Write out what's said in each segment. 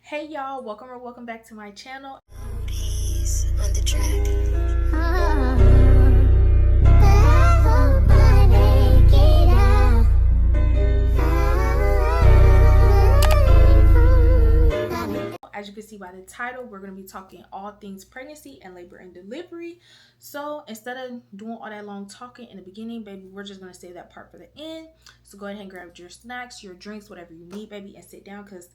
Hey y'all, welcome or welcome back to my channel. Peace on the track. As you can see by the title, we're going to be talking all things pregnancy and labor and delivery. So instead of doing all that long talking in the beginning, baby, we're just going to save that part for the end. So go ahead and grab your snacks, your drinks, whatever you need, baby, and sit down because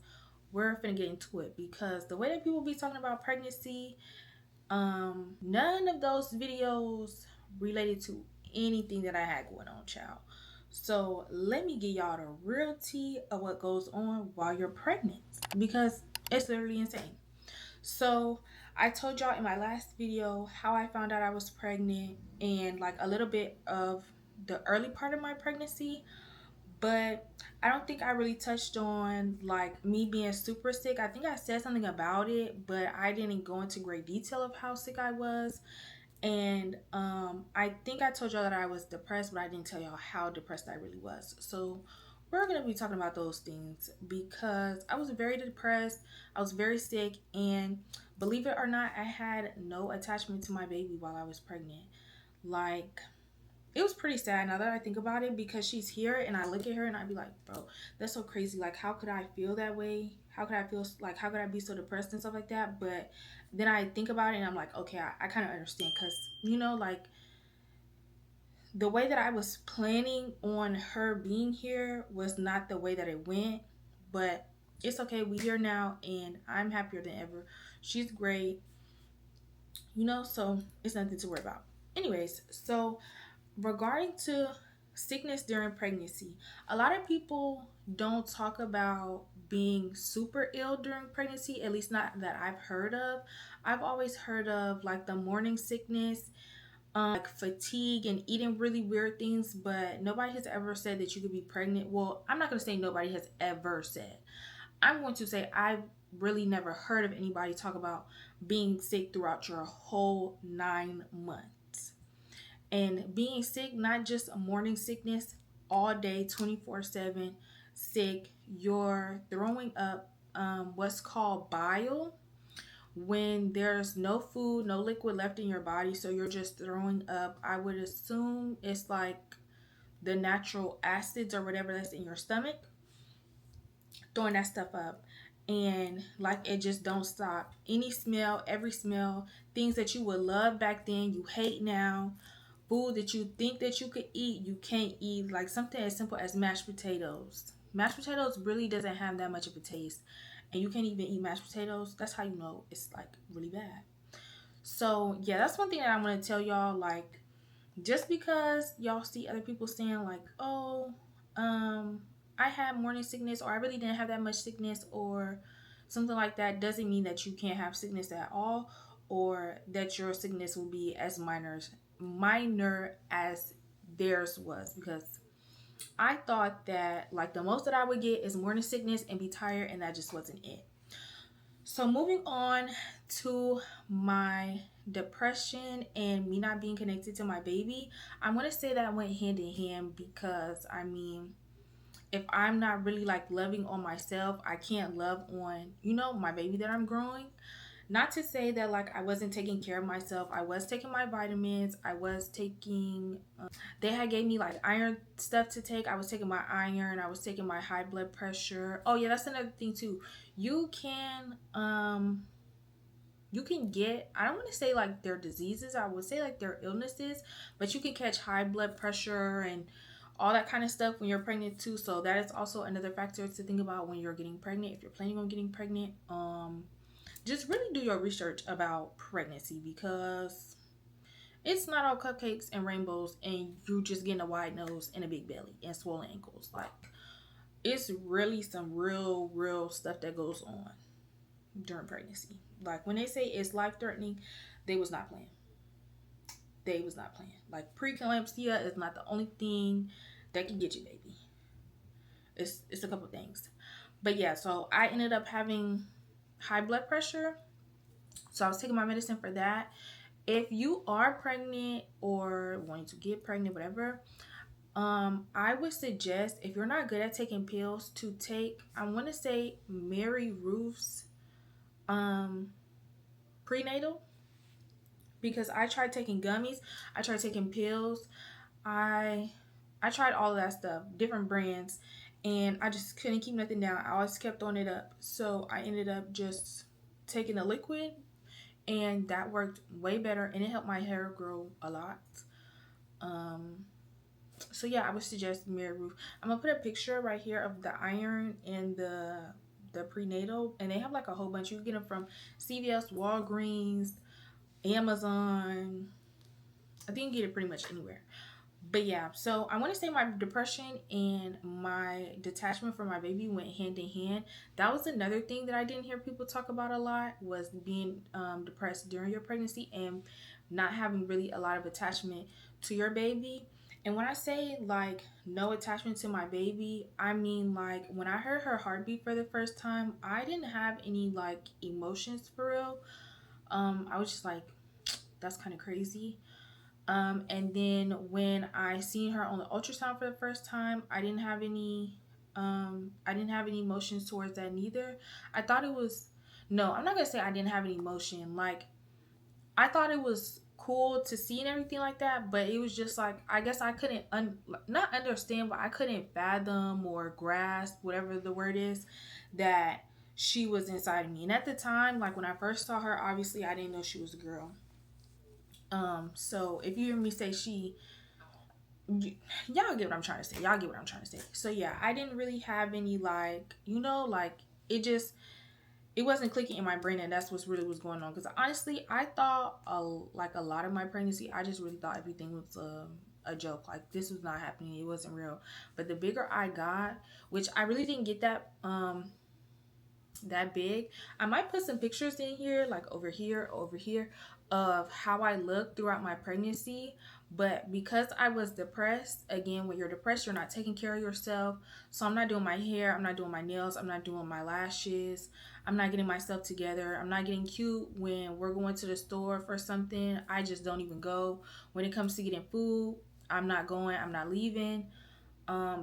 we're finna get into it. Because the way that people be talking about pregnancy, none of those videos related to anything that I had going on, child. So let me give y'all the real tea of what goes on while you're pregnant, because it's literally insane. So I told y'all in my last video how I found out I was pregnant and like a little bit of the early part of my pregnancy, but I don't think I really touched on like me being super sick. I think I said something about it, but I didn't go into great detail of how sick I was. And I think I told y'all that I was depressed, but I didn't tell y'all how depressed I really was. So we're going to be talking about those things because I was very depressed. I was very sick, and believe it or not, I had no attachment to my baby while I was pregnant. Like, it was pretty sad now that I think about it, because she's here and I look at her and I'd be like, bro, that's so crazy. Like, how could I feel that way? How could I feel like, how could I be so depressed and stuff like that? But then I think about it and I'm like, okay, I kind of understand, because, like the way that I was planning on her being here was not the way that it went. But it's okay. We here now and I'm happier than ever. She's great, so it's nothing to worry about. Anyways, so regarding to sickness during pregnancy, a lot of people don't talk about being super ill during pregnancy, at least not that I've heard of. I've always heard of like the morning sickness, like fatigue and eating really weird things, but nobody has ever said that you could be pregnant. Well, I'm not going to say nobody has ever said. I'm going to say I've really never heard of anybody talk about being sick throughout your whole 9 months. And being sick, not just a morning sickness, all day, 24/7 sick. You're throwing up what's called bile when there's no food, no liquid left in your body. So you're just throwing up. I would assume it's like the natural acids or whatever that's in your stomach, throwing that stuff up. And like, it just don't stop. Any smell, every smell, things that you would love back then, you hate now. Food that you think that you could eat, you can't eat. Like something as simple as mashed potatoes. Mashed potatoes really doesn't have that much of a taste, and you can't even eat mashed potatoes. That's how you know it's like really bad. So yeah, that's one thing that I want to tell y'all. Like, just because y'all see other people saying like, oh, I had morning sickness, or I really didn't have that much sickness, or something like that, doesn't mean that you can't have sickness at all, or that your sickness will be as minor as theirs was. Because I thought that like the most that I would get is morning sickness and be tired, and that just wasn't it. So moving on to my depression and me not being connected to my baby, I want to say that I went hand in hand, because I mean, if I'm not really like loving on myself, I can't love on, my baby that I'm growing. Not to say that like I wasn't taking care of myself. I was taking my vitamins. I was taking they had gave me like iron stuff to take. I was taking my iron. I was taking my high blood pressure. Oh yeah, that's another thing too. You can get, I don't want to say like their diseases, I would say like their illnesses, but you can catch high blood pressure and all that kind of stuff when you're pregnant too. So that is also another factor to think about when you're getting pregnant, if you're planning on getting pregnant. Just really do your research about pregnancy, because it's not all cupcakes and rainbows and you just getting a wide nose and a big belly and swollen ankles. Like, it's really some real stuff that goes on during pregnancy. Like, when they say it's life threatening, they was not playing. They was not playing. Like, preeclampsia is not the only thing that can get you, baby. It's a couple things. But yeah, so I ended up having high blood pressure. So I was taking my medicine for that. If you are pregnant or wanting to get pregnant, whatever, I would suggest, if you're not good at taking pills, to take, I want to say, Mary Ruth's um prenatal, because I tried taking gummies, I tried taking pills, I I tried all of that stuff, different brands, and I just couldn't keep nothing down. I always kept throwing it up. So I ended up just taking a liquid, and that worked way better, and it helped my hair grow a lot. Um so yeah, I would suggest Mirror Roof. I'm gonna put a picture right here of the iron and the prenatal, and they have like a whole bunch. You can get them from CVS, Walgreens, Amazon. I think you can get it pretty much anywhere. But yeah, so I want to say my depression and my detachment from my baby went hand in hand. That was another thing that I didn't hear people talk about a lot, was being depressed during your pregnancy and not having really a lot of attachment to your baby. And when I say like no attachment to my baby, I mean like when I heard her heartbeat for the first time, I didn't have any like emotions for real. I was just like, that's kind of crazy. And then when I seen her on the ultrasound for the first time, I didn't have any emotions towards that neither. I thought it was, no, I'm not gonna say I didn't have any emotion. Like, I thought it was cool to see and everything like that, but it was just like, I guess I couldn't not understand, but I couldn't fathom or grasp, whatever the word is, that she was inside of me. And at the time, like when I first saw her, obviously I didn't know she was a girl. So if you hear me say she, y'all get what I'm trying to say. Y'all get what I'm trying to say. So yeah, I didn't really have any like, like it just, it wasn't clicking in my brain, and that's what's really was going on. Because honestly, I thought like a lot of my pregnancy, I just really thought everything was a joke. Like this was not happening. It wasn't real. But the bigger I got, which I really didn't get that big. I might put some pictures in here, like over here, of how I looked throughout my pregnancy. But because I was depressed, again, when you're depressed, you're not taking care of yourself. So I'm not doing my hair, I'm not doing my nails, I'm not doing my lashes, I'm not getting myself together, I'm not getting cute when we're going to the store for something. I just don't even go. When it comes to getting food, I'm not going, I'm not leaving.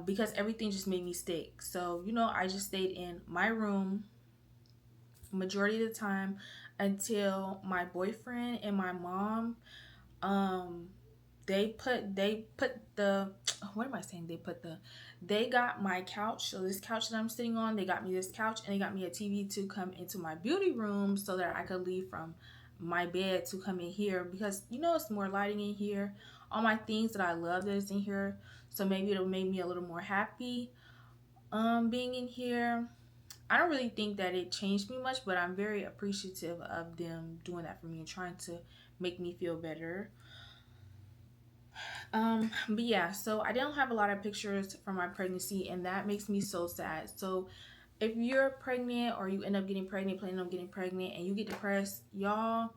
Because everything just made me sick. So, I just stayed in my room majority of the time until my boyfriend and my mom um they put the what am I saying they got my couch. So this couch that I'm sitting on, they got me this couch, and they got me a TV to come into my beauty room so that I could leave from my bed to come in here, because it's more lighting in here, all my things that I love that is in here. So maybe it'll make me a little more happy being in here. I don't really think that it changed me much, but I'm very appreciative of them doing that for me and trying to make me feel better. But yeah, so I don't have a lot of pictures from my pregnancy, and that makes me so sad. So if you're pregnant or you end up getting pregnant, planning on getting pregnant, and you get depressed, y'all,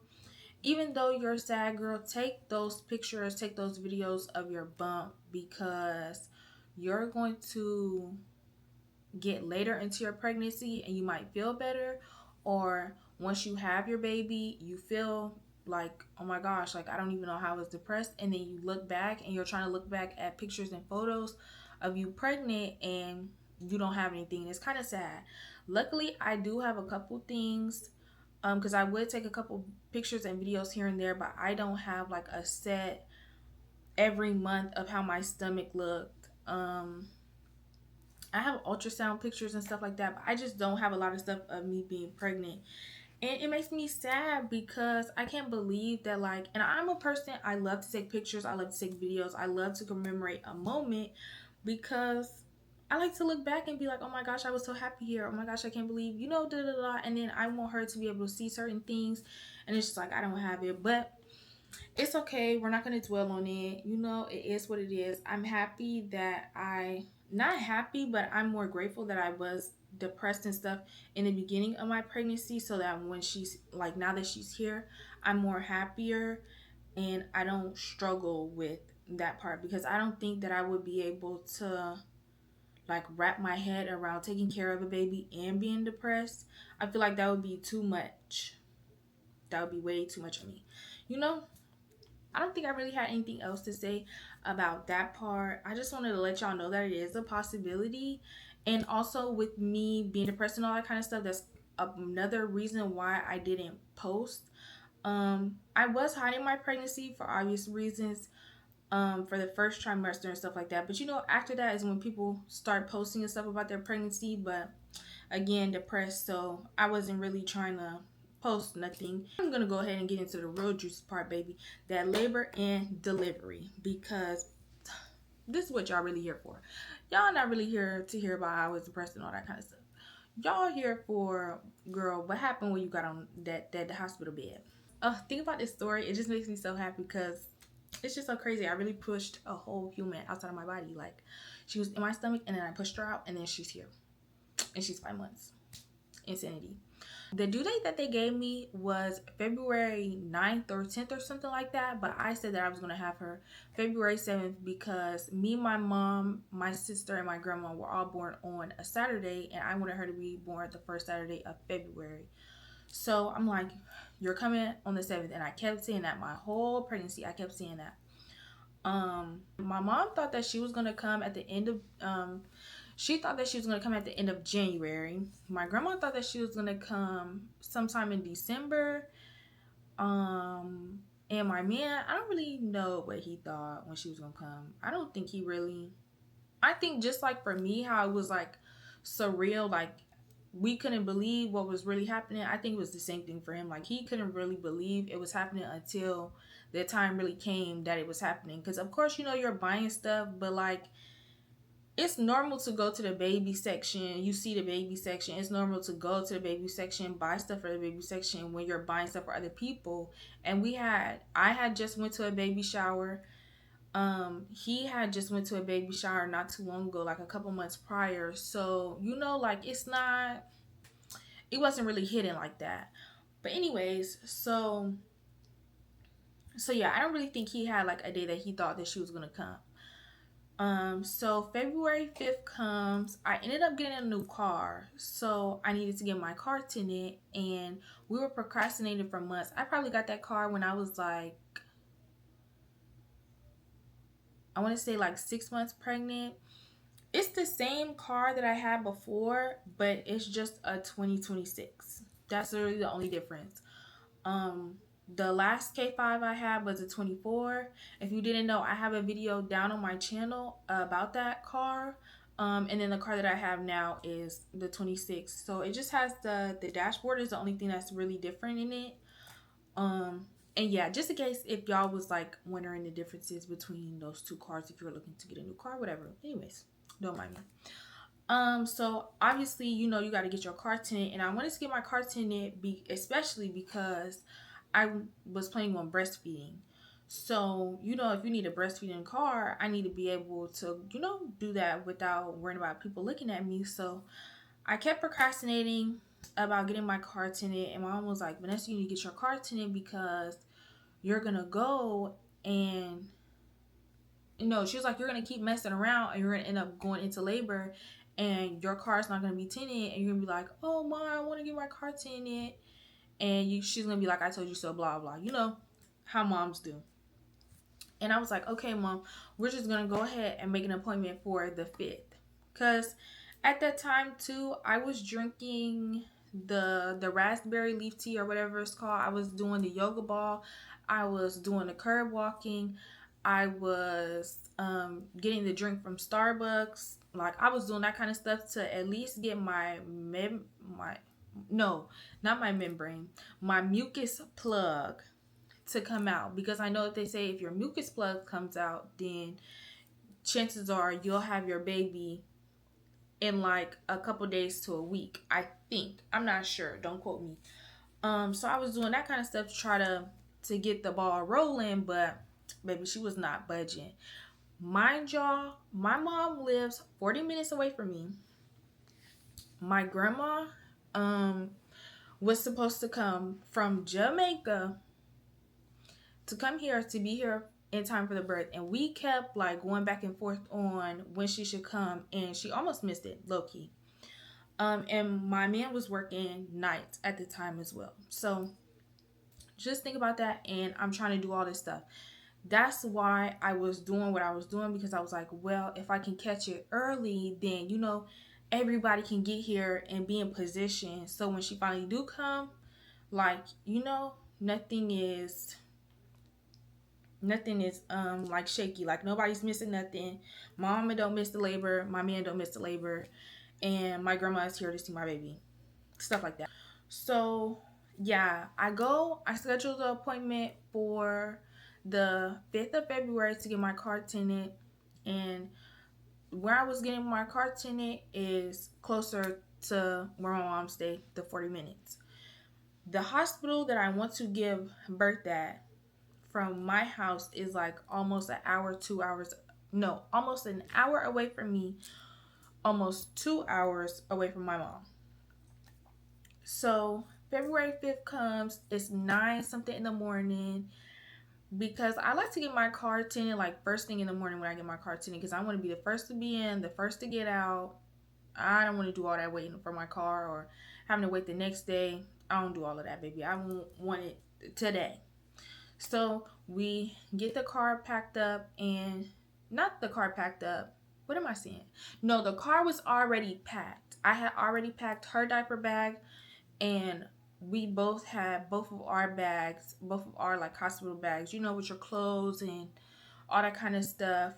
even though you're a sad girl, take those pictures, take those videos of your bump, because you're going to get later into your pregnancy and you might feel better, or once you have your baby you feel like, oh my gosh, like I don't even know how I was depressed, and then you look back and you're trying to look back at pictures and photos of you pregnant and you don't have anything. It's kind of sad. Luckily I do have a couple things, because I would take a couple pictures and videos here and there, but I don't have like a set every month of how my stomach looked. I have ultrasound pictures and stuff like that, but I just don't have a lot of stuff of me being pregnant. And it makes me sad because I can't believe that, like, and I'm a person, I love to take pictures, I love to take videos, I love to commemorate a moment, because I like to look back and be like, oh my gosh, I was so happy here. Oh my gosh, I can't believe, da da da. And then I want her to be able to see certain things. And it's just like, I don't have it. But it's okay. We're not going to dwell on it. It is what it is. I'm happy that not happy, but I'm more grateful that I was depressed and stuff in the beginning of my pregnancy, so that when she's like, now that she's here, I'm more happier and I don't struggle with that part, because I don't think that I would be able to like wrap my head around taking care of a baby and being depressed. I feel like that would be too much. That would be way too much for me. You know? I don't think I really had anything else to say about that part. I just wanted to let y'all know that it is a possibility. And also with me being depressed and all that kind of stuff, that's another reason why I didn't post. I was hiding my pregnancy for obvious reasons, for the first trimester and stuff like that. But after that is when people start posting and stuff about their pregnancy. But again, depressed, so I wasn't really trying to post nothing. I'm gonna go ahead and get into the real juicy part, baby. That labor and delivery, because this is what y'all really here for. Y'all not really here to hear about how I was depressed and all that kind of stuff. Y'all here for, girl, what happened when you got on that hospital bed. Think about this story. It just makes me so happy because it's just so crazy. I really pushed a whole human outside of my body. Like, she was in my stomach and then I pushed her out and then she's here. And she's 5 months. Insanity. The due date that they gave me was February 9th or 10th or something like that. But I said that I was going to have her February 7th because me, my mom, my sister, and my grandma were all born on a Saturday. And I wanted her to be born the first Saturday of February. So I'm like, you're coming on the 7th. And I kept saying that my whole pregnancy. I kept saying that. My mom thought that she was going to come at the end of... She thought that she was going to come at the end of January. My grandma thought that she was going to come sometime in December. And my man, I don't really know what he thought when she was going to come. I don't think he really... I think just like for me, how it was like surreal, like we couldn't believe what was really happening. I think it was the same thing for him. Like he couldn't really believe it was happening until the time really came that it was happening. Because of course, you're buying stuff, but like... It's normal to go to the baby section. You see the baby section. It's normal to go to the baby section, buy stuff for the baby section when you're buying stuff for other people. And I had just went to a baby shower. He had just went to a baby shower not too long ago, like a couple months prior. So, like it wasn't really hidden like that. But anyways, so yeah, I don't really think he had like a day that he thought that she was going to come. So February 5th comes. I ended up getting a new car, so I needed to get my car tinted, and we were procrastinating for months. I probably got that car when I was like, I want to say like 6 months pregnant. It's the same car that I had before, but it's just a 2026. That's really the only difference. The last K5 I had was a 24. If you didn't know, I have a video down on my channel about that car. And then the car that I have now is the 26. So it just has the dashboard is the only thing that's really different in it. And yeah, just in case if y'all was like wondering the differences between those two cars, if you're looking to get a new car, whatever. Anyways, don't mind me. So obviously, you got to get your car tinted, and I wanted to get my car tinted especially because I was planning on breastfeeding. So, if you need a breastfeeding car, I need to be able to, do that without worrying about people looking at me. So I kept procrastinating about getting my car tinted, and my mom was like, Vanessa, you need to get your car tinted because you're going to go and, she was like, you're going to keep messing around and you're going to end up going into labor and your car's not going to be tinted, and you're going to be like, oh, Mom, I want to get my car tinted. And she's going to be like, I told you so, blah, blah. You know how moms do. And I was like, okay, Mom, we're just going to go ahead and make an appointment for the 5th. Because at that time, too, I was drinking the raspberry leaf tea or whatever it's called. I was doing the yoga ball. I was doing the curb walking. I was getting the drink from Starbucks. Like, I was doing that kind of stuff to at least get my mucus plug to come out, because I know that they say if your mucus plug comes out, then chances are you'll have your baby in like a couple days to a week. I think, I'm not sure, don't quote me. So I was doing that kind of stuff to try to get the ball rolling, but baby, she was not budging. Mind y'all, my mom lives 40 minutes away from me. My grandma was supposed to come from Jamaica to come here to be here in time for the birth, and we kept like going back and forth on when she should come, and she almost missed it, low-key. And my man was working nights at the time as well. So just think about that, and I'm trying to do all this stuff. That's why I was doing what I was doing, because I was like, well, if I can catch it early, then everybody can get here and be in position. So when she finally do come, like, you know, nothing is like shaky. Like nobody's missing nothing. My mama don't miss the labor. My man don't miss the labor. And my grandma is here to see my baby. Stuff like that. So yeah, I scheduled the appointment for the 5th of February to get my car tinted. And where I was getting my car tinted is closer to where my mom stayed, the 40 minutes. The hospital that I want to give birth at from my house is like almost an hour, 2 hours. No, almost an hour away from me, almost 2 hours away from my mom. So February 5th comes, it's 9 something in the morning, because I like to get my car tinted like first thing in the morning when I get my car tinted, because I want to be the first to be in, the first to get out. I don't want to do all that waiting for my car or having to wait the next day. I don't do all of that, baby. I want it today. So we get the car packed up, and not the car packed up. What am I saying? No, the car was already packed. I had already packed her diaper bag, and we both had both of our bags, both of our like hospital bags, you know, with your clothes and all that kind of stuff.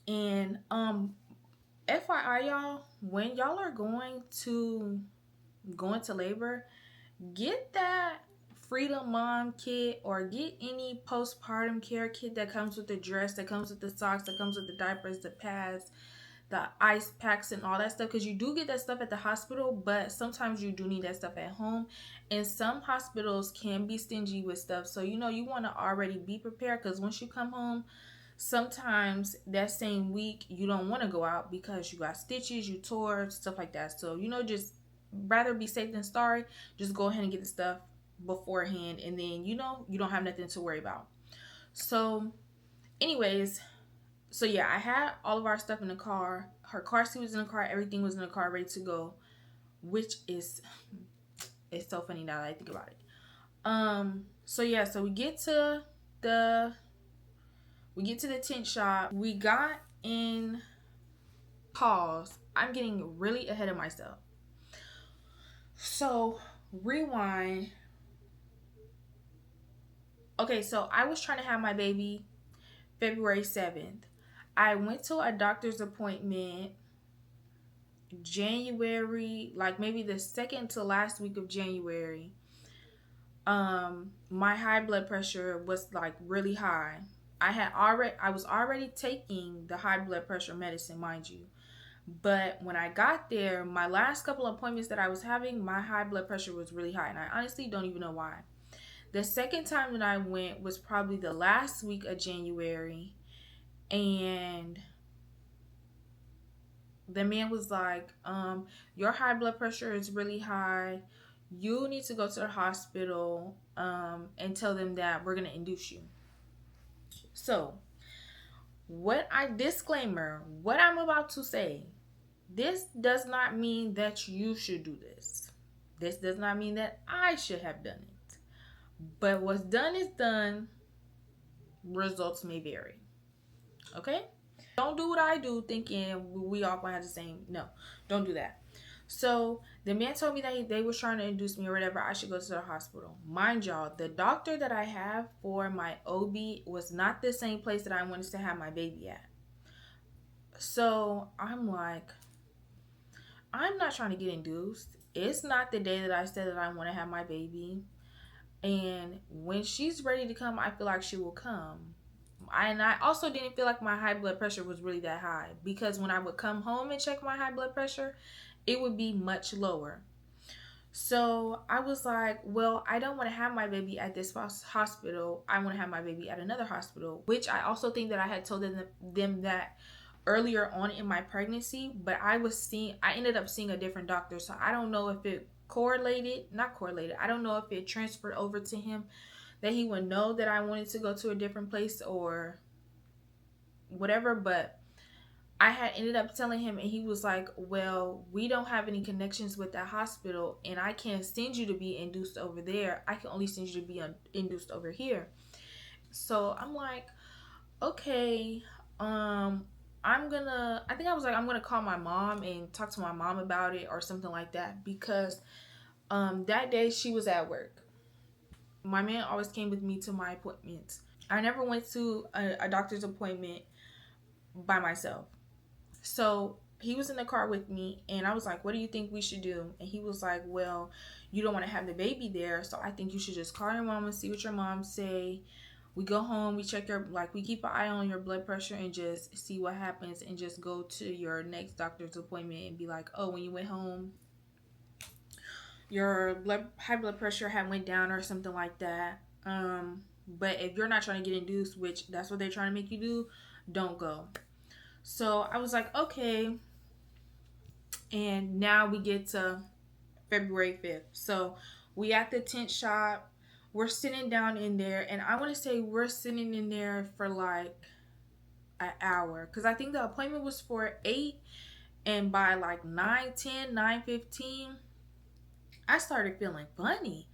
And FYI, y'all, when y'all are going to labor, get that Freedom Mom kit or get any postpartum care kit that comes with the dress, that comes with the socks, that comes with the diapers, the pads, the ice packs, and all that stuff, because you do get that stuff at the hospital, but sometimes you do need that stuff at home, and some hospitals can be stingy with stuff. So you know, you want to already be prepared, because once you come home, sometimes that same week you don't want to go out because you got stitches, you tore, stuff like that. So you know, just rather be safe than sorry. Just go ahead and get the stuff beforehand, and then you know you don't have nothing to worry about. So anyways, so yeah, I had all of our stuff in the car. Her car seat was in the car, everything was in the car ready to go, which is, it's so funny now that I think about it. So yeah, so we get to the tent shop. We got in. Pause. I'm getting really ahead of myself. So rewind. Okay, so I was trying to have my baby February 7th. I went to a doctor's appointment January, like maybe the second to last week of January. My high blood pressure was like really high. I was already taking the high blood pressure medicine, mind you. But when I got there, my last couple of appointments that I was having, my high blood pressure was really high, and I honestly don't even know why. The second time that I went was probably the last week of January, and the man was like, your high blood pressure is really high. You need to go to the hospital and tell them that we're going to induce you. So, what I'm about to say, this does not mean that you should do this. This does not mean that I should have done it. But what's done is done. Results may vary. Okay? Don't do what I do thinking we all gonna have the same. No, don't do that. So the man told me that they was trying to induce me or whatever. I should go to the hospital. Mind y'all, the doctor that I have for my OB was not the same place that I wanted to have my baby at. So I'm like, I'm not trying to get induced. It's not the day that I said that I want to have my baby. And when she's ready to come, I feel like she will come. And I also didn't feel like my high blood pressure was really that high, because when I would come home and check my high blood pressure, it would be much lower. So I was like, well, I don't want to have my baby at this hospital. I want to have my baby at another hospital, which I also think that I had told them that earlier on in my pregnancy, but I ended up seeing a different doctor. So I don't know if it not correlated. I don't know if it transferred over to him, that he would know that I wanted to go to a different place or whatever. But I had ended up telling him, and he was like, well, we don't have any connections with that hospital, and I can't send you to be induced over there. I can only send you to be induced over here. So I'm like, okay, I think I was like, I'm gonna call my mom and talk to my mom about it or something like that, because that day she was at work. My man always came with me to my appointments. I never went to a doctor's appointment by myself. So he was in the car with me, and I was like, what do you think we should do? And he was like, well, you don't want to have the baby there, so I think you should just call your mom and see what your mom say. We go home, we check your, like, we keep an eye on your blood pressure and just see what happens, and just go to your next doctor's appointment and be like, oh, when you went home, your high blood pressure had went down or something like that. But if you're not trying to get induced, which that's what they're trying to make you do, don't go. So I was like, okay. And now we get to February 5th. So we at the tent shop. We're sitting down in there, and I want to say we're sitting in there for like an hour, because I think the appointment was for 8, and by like 9:10, 9:15, I started feeling funny.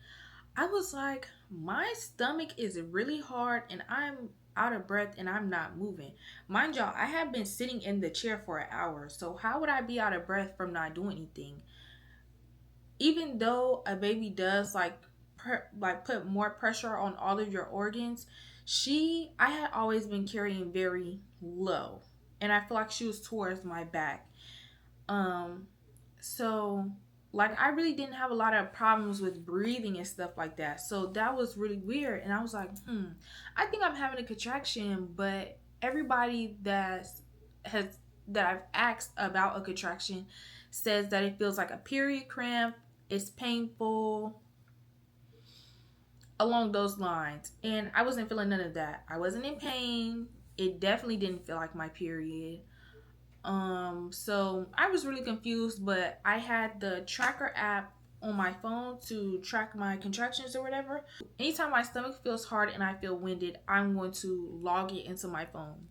I was like, my stomach is really hard and I'm out of breath and I'm not moving. Mind y'all, I have been sitting in the chair for an hour. So how would I be out of breath from not doing anything? Even though a baby does like put more pressure on all of your organs, I had always been carrying very low. And I feel like she was towards my back. Um so like I really didn't have a lot of problems with breathing and stuff like that. So that was really weird. And I was like, I think I'm having a contraction, but everybody has that I've asked about a contraction says that it feels like a period cramp, it's painful, along those lines. And I wasn't feeling none of that. I wasn't in pain. It definitely didn't feel like my period. So I was really confused, but I had the tracker app on my phone to track my contractions or whatever. Anytime my stomach feels hard and I feel winded, I'm going to log it into my phone.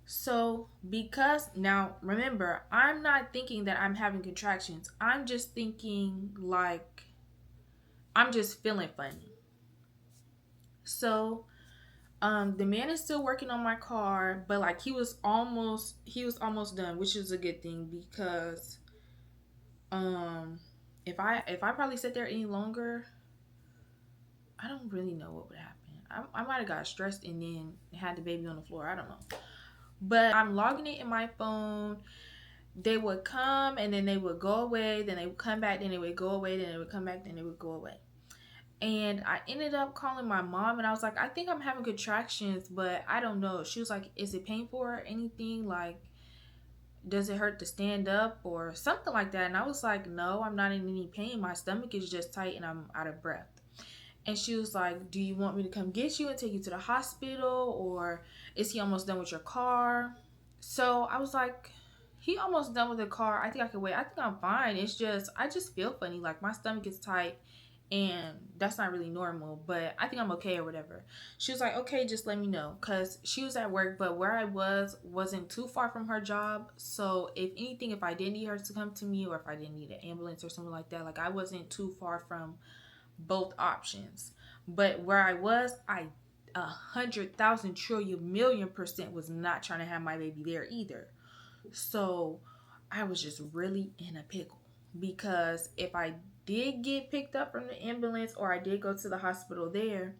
So, because now remember, I'm not thinking that I'm having contractions. I'm just thinking like I'm just feeling funny. So, the man is still working on my car, but like he was almost done, which is a good thing, because um if I probably sit there any longer, I don't really know what would happen. I might have got stressed and then had the baby on the floor. I don't know. But I'm logging it in my phone. They would come and then they would go away, then they would come back, then they would go away, then they would come back, then they would go away. And I ended up calling my mom, and I was like, I think I'm having contractions, but I don't know. She was like, is it painful or anything? Like, does it hurt to stand up or something like that? And I was like, no, I'm not in any pain. My stomach is just tight and I'm out of breath. And she was like, do you want me to come get you and take you to the hospital, or is he almost done with your car? So I was like, he almost done with the car. I think I can wait. I think I'm fine. It's just, I just feel funny. Like my stomach is tight and that's not really normal, but I think I'm okay or whatever. She was like, okay, just let me know, because she was at work, but where I wasn't too far from her job. So if anything, if I did need her to come to me, or if I didn't need an ambulance or something like that, like I wasn't too far from both options. But where I 100,000 trillion million% was not trying to have my baby there either. So I was just really in a pickle, because if I did get picked up from the ambulance or I did go to the hospital there,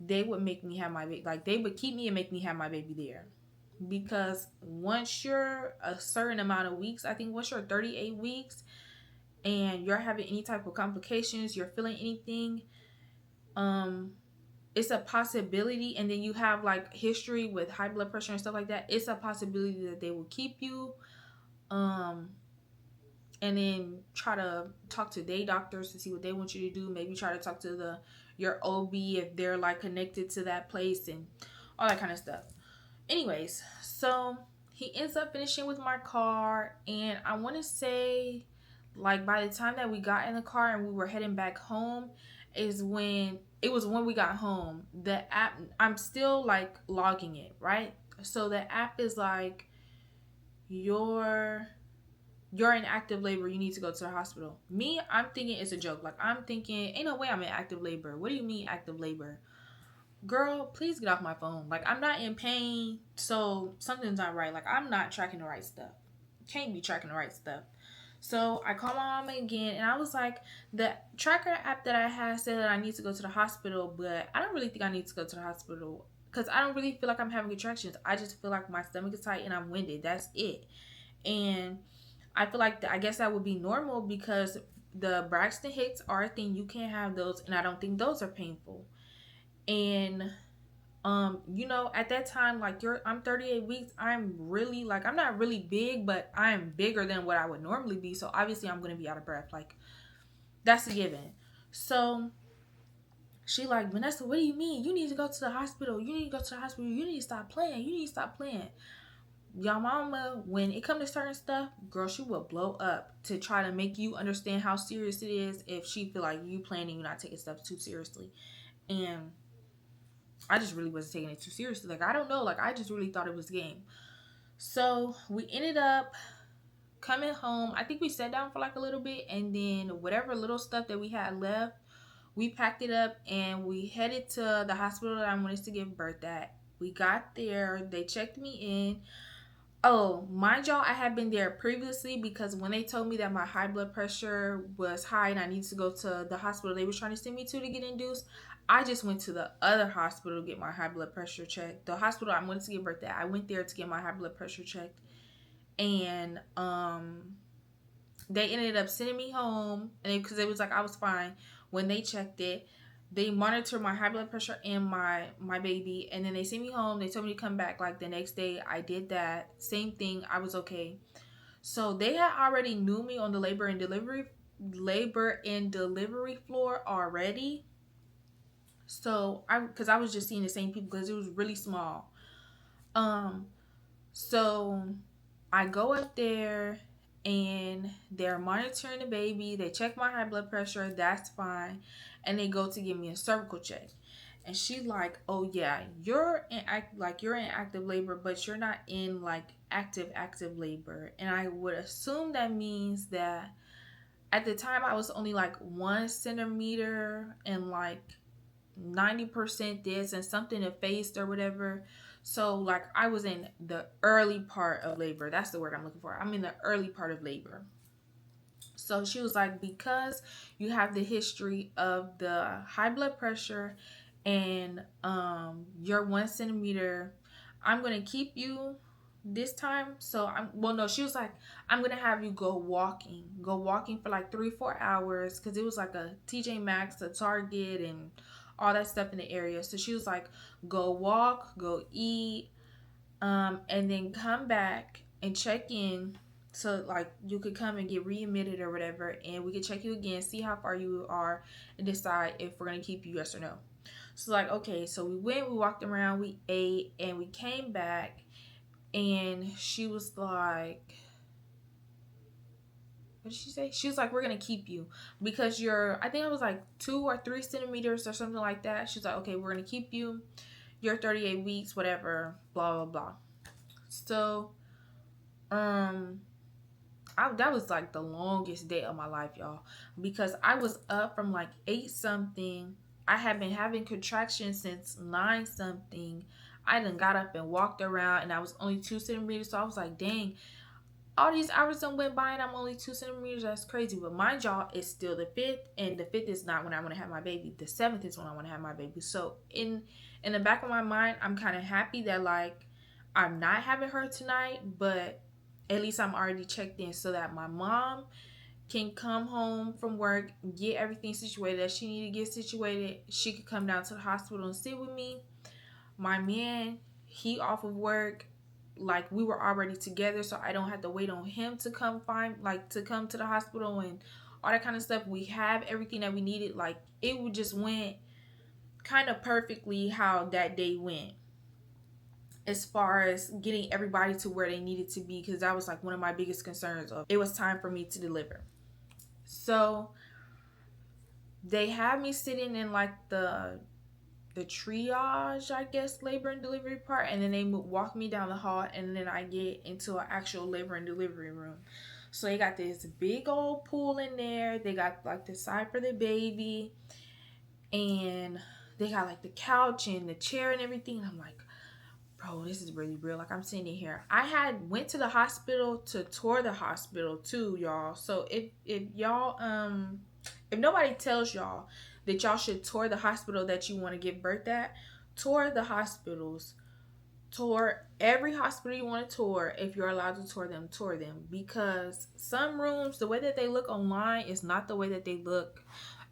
they would make me have my baby. Like they would keep me and make me have my baby there. Because once you're a certain amount of weeks, I think once you're 38 weeks and you're having any type of complications, you're feeling anything, it's a possibility, and then you have like history with high blood pressure and stuff like that, it's a possibility that they will keep you, and then try to talk to their doctors to see what they want you to do. Maybe try to talk to your OB if they're like connected to that place and all that kind of stuff. Anyways, so he ends up finishing with my car, and I want to say like by the time that we got in the car and we were heading back home when we got home, the app, I'm still like logging it, right? So the app is like, you're in active labor, you need to go to the hospital. Me, I'm thinking it's a joke. Like I'm thinking, ain't no way I'm in active labor. What do you mean active labor? girl, please get off my phone. Like, I'm not in pain, so something's not right. Like, I'm not tracking the right stuff. Can't be tracking the right stuff. So I called my mom again, and I was like, the tracker app that I had said that I need to go to the hospital, but I don't really think I need to go to the hospital because I don't really feel like I'm having contractions. I just feel like my stomach is tight and I'm winded. That's it. And I feel like I guess that would be normal because the Braxton Hicks are a thing. You can't have those, and I don't think those are painful. And at that time, like, I'm 38 weeks. I'm really, like, I'm not really big, but I'm bigger than what I would normally be. So obviously I'm gonna be out of breath. Like, that's a given. So she like, Vanessa, what do you mean? You need to go to the hospital. You need to go to the hospital. You need to stop playing. You need to stop playing. Y'all mama, when it comes to certain stuff, girl, she will blow up to try to make you understand how serious it is if she feel like you playing and you not taking stuff too seriously. And I just really wasn't taking it too seriously. Like, I don't know. Like, I just really thought it was a game. So we ended up coming home. I think we sat down for like a little bit, and then whatever little stuff that we had left, we packed it up and we headed to the hospital that I wanted to give birth at. We got there. They checked me in. Oh, mind y'all, I had been there previously because when they told me that my high blood pressure was high and I needed to go to the hospital they were trying to send me to get induced, I just went to the other hospital to get my high blood pressure checked. The hospital I wanted to give birth at, I went there to get my high blood pressure checked. And they ended up sending me home, and because it was like I was fine when they checked it. They monitored my high blood pressure and my baby, and then they sent me home. They told me to come back like the next day. I did that same thing. I was okay. So they had already knew me on the labor and delivery floor already. So because I was just seeing the same people because it was really small. So I go up there and they're monitoring the baby. They check my high blood pressure. That's fine. And they go to give me a cervical check. And she's like, "Oh yeah, you're in active labor, but you're not in like active labor." And I would assume that means that at the time I was only like 1 centimeter and like 90% this and something effaced or whatever. So like I was in the early part of labor. That's the word I'm looking for. I'm in the early part of labor. So she was like, because you have the history of the high blood pressure and you're 1 centimeter, I'm gonna keep you this time. So she was like, I'm gonna have you go walking for like 3-4 hours because it was like a TJ Maxx, a Target, and all that stuff in the area. So she was like, go walk, go eat, and then come back and check in, so like you could come and get readmitted or whatever, and we could check you again, see how far you are, and decide if we're gonna keep you, yes or no. So like, okay, so we went, we walked around, we ate, and we came back, and she was like, what did she say? She was like, we're gonna keep you because you're, I think it was like 2 or 3 centimeters or something like that. She's like, okay, we're gonna keep you. You're 38 weeks, whatever, blah blah blah. So, that was like the longest day of my life, y'all, because I was up from like 8 something. I had been having contractions since 9 something. I then got up and walked around, and I was only 2 centimeters. So I was like, dang, all these hours done went by and I'm only 2 centimeters. That's crazy. But mind y'all, it's still the 5th, and the 5th is not when I want to have my baby. The 7th is when I want to have my baby. So in the back of my mind, I'm kind of happy that like I'm not having her tonight, but at least I'm already checked in so that my mom can come home from work, get everything situated that she need to get situated. She could come down to the hospital and sit with me. My man, he off of work. Like, we were already together, so I don't have to wait on him to come to come to the hospital and all that kind of stuff. We have everything that we needed. Like, it would just went kind of perfectly how that day went, as far as getting everybody to where they needed to be, because that was like one of my biggest concerns of it was time for me to deliver. So they had me sitting in like the triage, I guess, labor and delivery part, and then they walk me down the hall, and then I get into an actual labor and delivery room. So they got this big old pool in there. They got like the side for the baby, and they got like the couch and the chair and everything. And I'm like, bro, this is really real. Like, I'm sitting in here. I had went to the hospital to tour the hospital too, y'all. So if y'all if nobody tells y'all that y'all should tour the hospital that you want to give birth at, tour the hospitals. Tour every hospital you want to tour. If you're allowed to tour them, because some rooms, the way that they look online is not the way that they look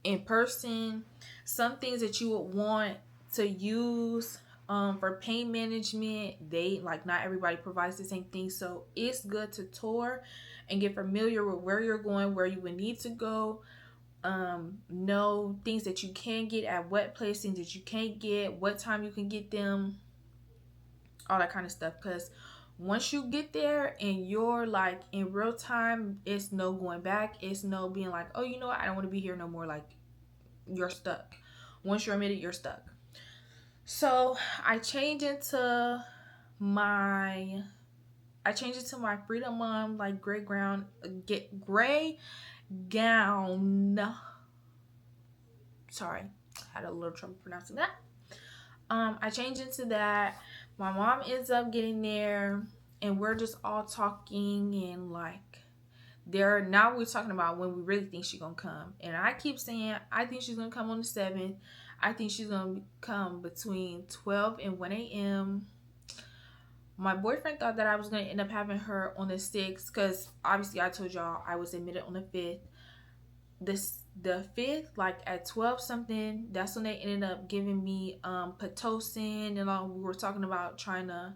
in person. Some things that you would want to use for pain management, they like, not everybody provides the same thing. So it's good to tour and get familiar with where you're going, where you would need to go. Know things that you can get at what place, things that you can't get, what time you can get them, all that kind of stuff. Because once you get there and you're like in real time, it's no going back. It's no being like, oh, you know what, I don't want to be here no more. Like, you're stuck. Once you're admitted, you're stuck. So I changed into my Freedom Mom like gray gown. Sorry, had a little trouble pronouncing that. I changed into that. My mom ends up getting there, and we're just all talking, and like, now we're talking about when we really think she's gonna come. And I keep saying I think she's gonna come on the 7th. I think she's gonna come between 12 and 1 a.m. My boyfriend thought that I was gonna end up having her on the 6th, because obviously I told y'all I was admitted on the 5th. The 5th, like at 12 something, that's when they ended up giving me Pitocin, and we were talking about trying to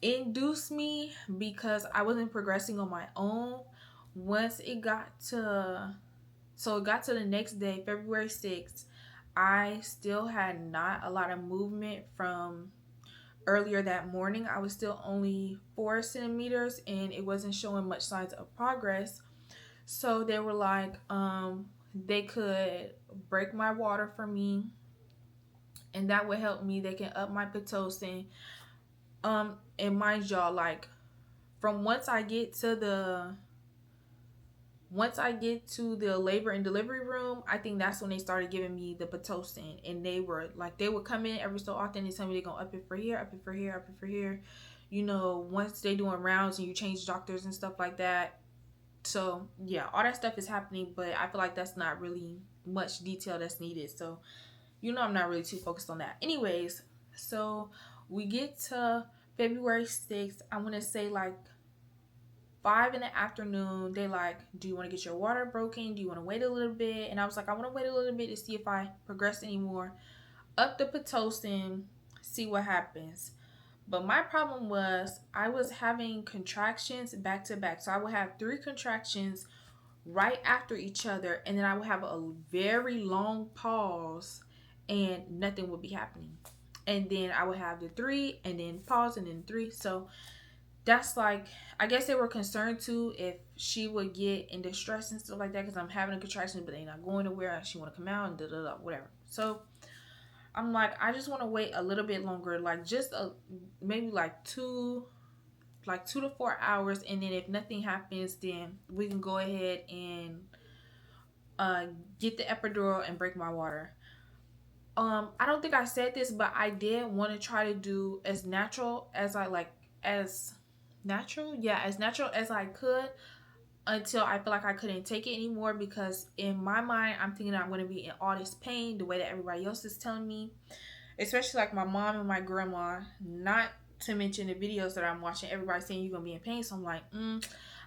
induce me because I wasn't progressing on my own. Once it got to the next day, February 6th, I still had not a lot of movement from earlier that morning. I was still only 4 centimeters, and it wasn't showing much signs of progress. So they were like, they could break my water for me, and that would help me. They can up my Pitocin. And mind y'all, like, from once I get to the labor and delivery room, I think that's when they started giving me the Pitocin. And they were like, they would come in every so often and tell me they're gonna up it for here, up it for here, up it for here. You know, once they doing rounds and you change doctors and stuff like that. So yeah, all that stuff is happening, but I feel like that's not really much detail that's needed. So, you know, I'm not really too focused on that. Anyways, so we get to February 6th. I want to say like 5 in the afternoon. They like, do you want to get your water broken? Do you want to wait a little bit? And I was like, I want to wait a little bit to see if I progress anymore. Up the Pitocin, see what happens. But my problem was I was having contractions back to back. So I would have 3 contractions right after each other, and then I would have a very long pause and nothing would be happening. And then I would have the 3 and then pause and then 3. So that's like, I guess they were concerned too if she would get in distress and stuff like that, because I'm having a contraction but they're not going nowhere and she want to come out and da whatever. So I'm like, I just want to wait a little bit longer, like just maybe like 2 to 4 hours, and then if nothing happens, then we can go ahead and get the epidural and break my water. I don't think I said this, but I did want to try to do as natural as as natural as I could, until I feel like I couldn't take it anymore, because in my mind I'm thinking I'm going to be in all this pain the way that everybody else is telling me, especially like my mom and my grandma, not to mention the videos that I'm watching, everybody saying you're going to be in pain. So I'm like,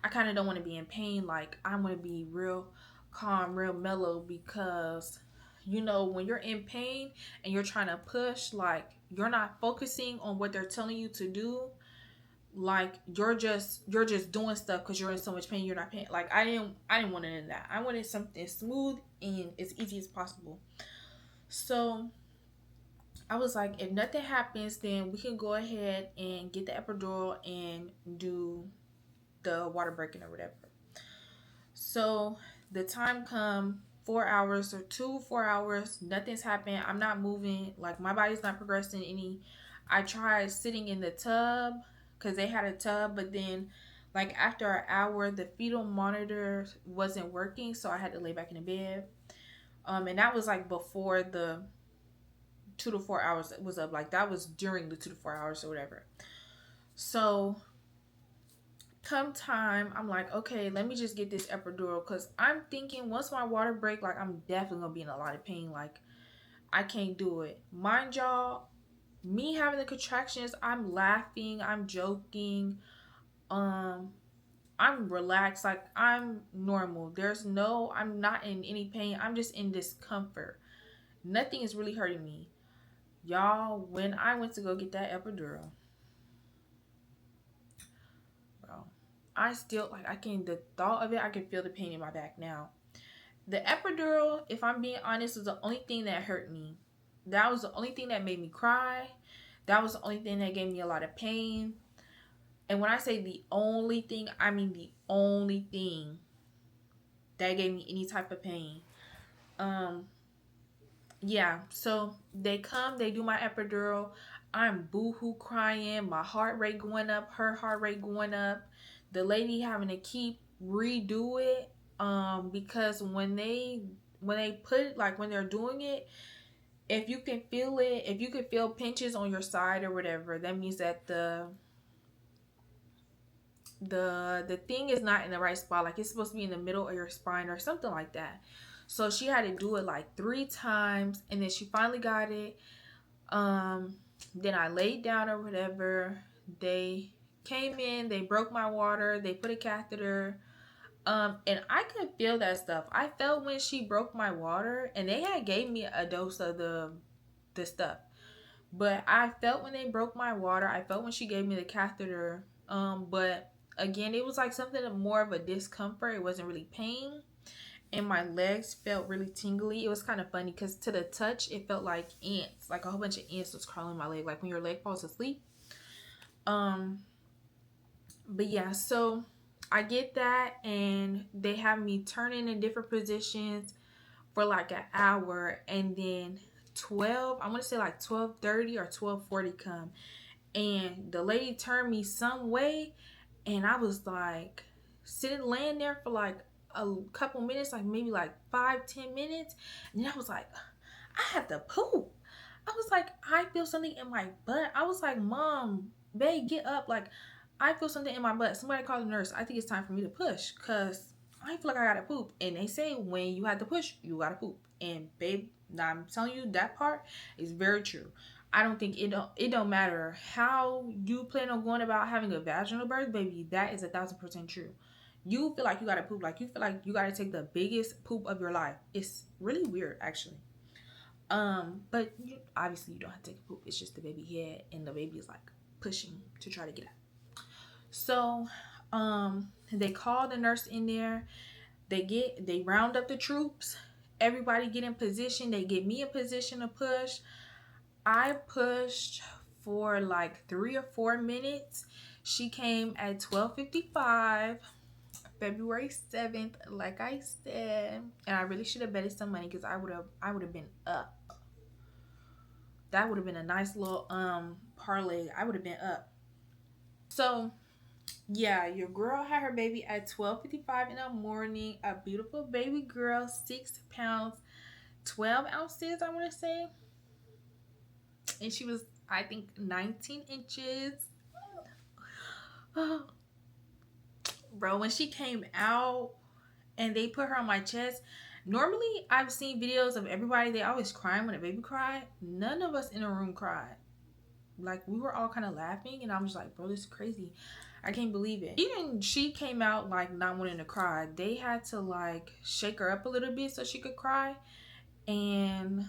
I kind of don't want to be in pain. Like, I'm going to be real calm, real mellow, because you know, when you're in pain and you're trying to push, like, you're not focusing on what they're telling you to do. Like, you're just doing stuff because you're in so much pain. You're not paying. Like, I didn't want any of that. I wanted something smooth and as easy as possible. So I was like, if nothing happens, then we can go ahead and get the epidural and do the water breaking or whatever. So the time come, 4 hours or 4 hours, nothing's happened. I'm not moving. Like, my body's not progressing any. I tried sitting in the tub because they had a tub, but then like after an hour, the fetal monitor wasn't working, so I had to lay back in the bed. And that was like before the 2 to 4 hours was up. Like that was during the 2 to 4 hours or whatever. So come time, I'm like, okay, let me just get this epidural, because I'm thinking once my water break, like I'm definitely gonna be in a lot of pain. Like I can't do it. Mind y'all, me having the contractions, I'm laughing, I'm joking, um, I'm relaxed, like I'm normal. I'm not in any pain. I'm just in discomfort. Nothing is really hurting me. Y'all, when I went to go get that epidural, bro, I still like the thought of it, I can feel the pain in my back now. The epidural, if I'm being honest, is the only thing that hurt me. That was the only thing that made me cry. That was the only thing that gave me a lot of pain. And when I say the only thing, I mean the only thing that gave me any type of pain. Um, yeah, so they come, they do my epidural. I'm boohoo crying, my heart rate going up, her heart rate going up. The lady having to keep redo it. Because when they put, like when they're doing it, if you can feel it, if you can feel pinches on your side or whatever, that means that the thing is not in the right spot. Like it's supposed to be in the middle of your spine or something like that. So she had to do it like 3 times, and then she finally got it. Then I laid down or whatever. They came in, they broke my water, they put a catheter. And I could feel that stuff. I felt when she broke my water, and they had gave me a dose of the stuff. But I felt when they broke my water. I felt when she gave me the catheter. But again, it was like something more of a discomfort. It wasn't really pain. And my legs felt really tingly. It was kind of funny because to the touch, it felt like ants. Like a whole bunch of ants was crawling my leg. Like when your leg falls asleep. Um, but yeah, so I get that, and they have me turning in different positions for like an hour, and then 12, I want to say like 12:30 or 12:40 come, and the lady turned me some way, and I was like sitting laying there for like a couple minutes, like maybe like 5-10 minutes, and then I was like, I have to poop. I was like, I feel something in my butt. I was like, Mom, babe, get up. Like, I feel something in my butt. Somebody call the nurse. I think it's time for me to push, because I feel like I gotta poop. And they say when you have to push, you gotta poop. And babe, now I'm telling you, that part is very true. I don't think it don't matter how you plan on going about having a vaginal birth, baby. That is 1,000% true. You feel like you gotta poop, like you feel like you gotta take the biggest poop of your life. It's really weird, actually. But obviously you don't have to take a poop. It's just the baby head, and the baby is like pushing to try to get out. So, they call the nurse in there. They round up the troops. Everybody get in position. They get me in position to push. I pushed for like 3 or 4 minutes. She came at 12:55, February 7th, like I said. And I really should have betted some money, because I would have been up. That would have been a nice little parlay. I would have been up. So yeah, your girl had her baby at 12:55 in the morning. A beautiful baby girl, 6 pounds, 12 ounces, I want to say. And she was, I think, 19 inches. Bro, when she came out and they put her on my chest, normally I've seen videos of everybody, they always crying when a baby cried. None of us in the room cried. Like, we were all kind of laughing, and I'm just like, bro, this is crazy. I can't believe it. Even she came out like not wanting to cry. They had to like shake her up a little bit so she could cry. And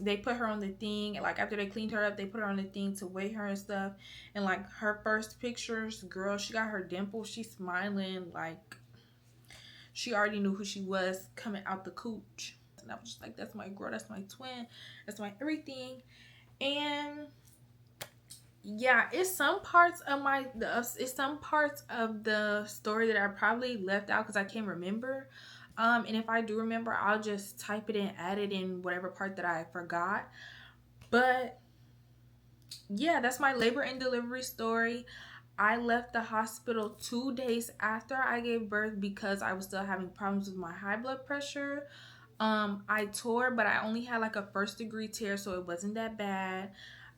they put her on the thing, and like after they cleaned her up, they put her on the thing to weigh her and stuff. And like her first pictures, girl, she got her dimples, she's smiling, like she already knew who she was coming out the cooch. And I was just like, that's my girl, that's my twin, that's my everything. And yeah, it's some parts of the story that I probably left out because I can't remember. And if I do remember, I'll just type it in, add it in whatever part that I forgot. But yeah, that's my labor and delivery story. I left the hospital 2 days after I gave birth because I was still having problems with my high blood pressure. I tore, but I only had like a first degree tear, so it wasn't that bad.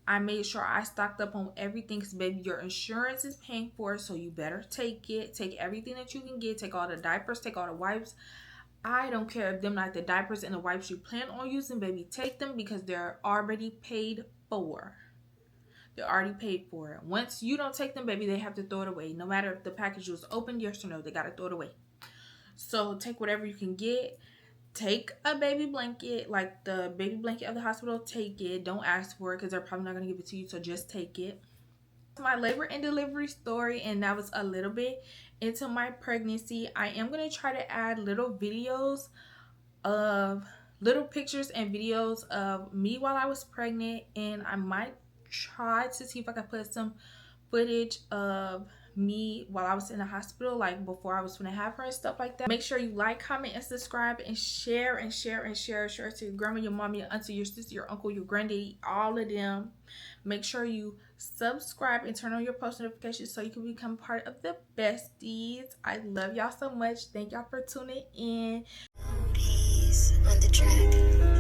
I made sure I stocked up on everything because, baby, your insurance is paying for it, so you better take it. Take everything that you can get. Take all the diapers, take all the wipes. I don't care if them like the diapers and the wipes you plan on using, baby. Take them because they're already paid for. They're already paid for it. Once you don't take them, baby, they have to throw it away. No matter if the package was open, yes or no, they gotta throw it away. So take whatever you can get. Take a baby blanket, like the baby blanket of the hospital. Take it. Don't ask for it because they're probably not gonna give it to you. So just take it. My labor and delivery story, and that was a little bit into my pregnancy. I am gonna try to add little videos of little pictures and videos of me while I was pregnant, and I might try to see if I can put some footage of me while I was in the hospital, like before I was gonna have her and stuff like that. Make sure you like, comment, and subscribe, and share and share and share to your grandma, your mom, your auntie, your sister, your uncle, your granddaddy, all of them. Make sure you subscribe and turn on your post notifications so you can become part of the besties. I love y'all so much. Thank y'all for tuning in. He's on the track.